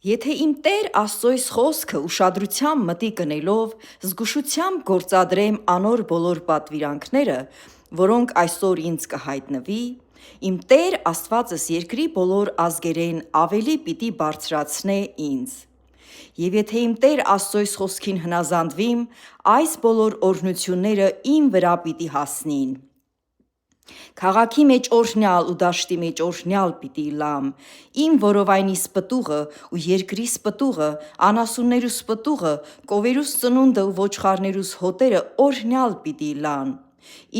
Եթե իմ Տեր Աստծոյս խոսքը ուշադրությամբ մտի կնելով, զգուշությամբ գործադրեմ անոր բոլոր պատվիրանքները, որոնք այսօր ինձ կհայտնվի, իմ Տեր Աստվածս երկրի բոլոր ազգերեն ավելի պիտի բարձրացնե ինձ։ Եվ եթե իմ Տեր Աստծոյս խոսքին հնազանդվիմ, այս բոլոր օրհնությունները իմ վրա պիտի հասնին։ Քաղաքի մեջ օրհնյալ ու դաշտի մեջ օրհնյալ պիտի լամ, իմ որովայնիս պտուղը ու երկրիս պտուղը, անասուններուս պտուղը, կովերուս ծնունդը ու ոչխարներուս հոտերը օրհնյալ պիտի լան,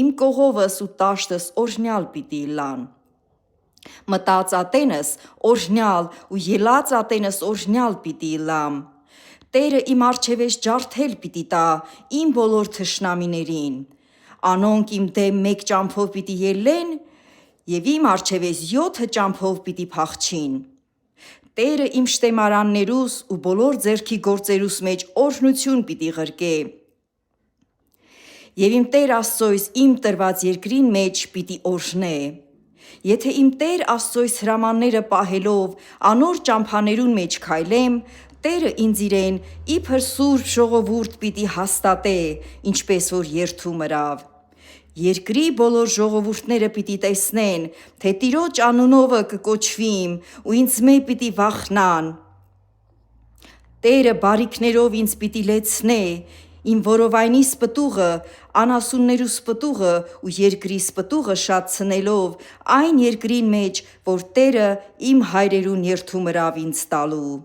իմ կողովս ու տաշտս օրհնյալ պիտի լան։ Մտած ատենս օրհնյալ ու ելած ատենս օրհնյալ պիտի լամ։ Տերը իմ առջևես ջարդել պիտի տա իմ բոլոր թշնամիներին, անոնք իմ դեմ մեկ ճամփով պիտի ելլեն և իմ առջևես 7 ճամփով պիտի փախչին։ Տերը իմ շտեմարաններուս ու բոլոր ձեռքի գործերուս մեջ օրհնություն պիտի ղրկե։ Եվ իմ Տեր Աստծոյս իմ տրված երկրին մեջ պիտի օրհնե։ Եթե իմ Տեր Աստծոյս հրամանները պահելով անոր ճամփաներուն մեջ քայլեմ, Տերը ինձ իրեն իբր սուրբ ժողովուրդ պիտի հաստատե, ինչպես որ երդում ըրավ։ Երկրի բոլոր ժողովուրդները պիտի տեսնեն, թե Տիրոջ անունովը կկոչվիմ ու ինձմե պիտի վախնան։ Տերը բարիքներով ինձ պիտի լեցնե, իմ որովայնիս պտուղը, անասուններուս պտուղը ու երկրիս պտուղը շատցնելով այն երկրին մեջ, որ Տերը իմ հայրերուն երդում ըրավ ինձ տալու։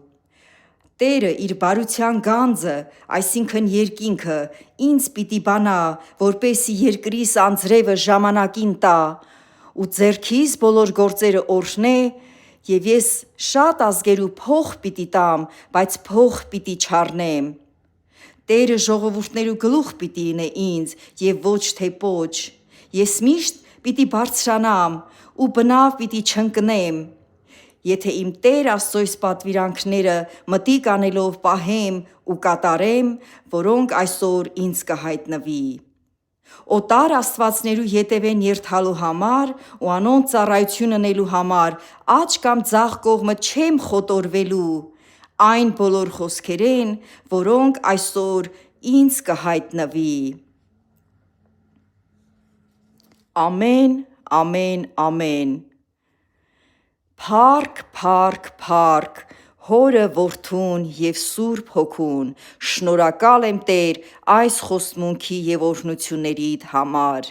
Տերը իր բարության գանձը, այսինքն երկինքը, ինձ պիտի բանա, որպեսզի երկրիս անձրևը ժամանակին տա, ու ձեռքիս բոլոր գործերը օրհնե, և ես շատ ազգերու փող պիտի տամ, բայց փող պիտի չառնեմ։ Տերը ժողովուրդներու գլուխ պիտի ընե ինձ, և ոչ թե պոչ։ Ես միշտ պիտի բարձրանամ ու բնավ պիտի չընկնեմ։ Եթե իմ Տեր Աստծոյս պատվիրանքները մտիկ անելով պահեմ ու կատարեմ, որոնք այսօր ինձ կհայտնվի։ Օտար աստվածներու ետևեն երթալու համար ու անոնց ծառայություն ընելու համար աջ կամ ձախ կողմը չեմ խոտորվելու այն բոլոր խոսքերեն, որոնք այսօր ինձ կհայտնվի։ Ամեն, ամեն, ամեն։ Փառք, փառք, փառք Հորը, Որդուն և Սուրբ Հոգուն, շնորհակալ եմ Տեր այս խոստմունքի և օրհնություններիդ համար։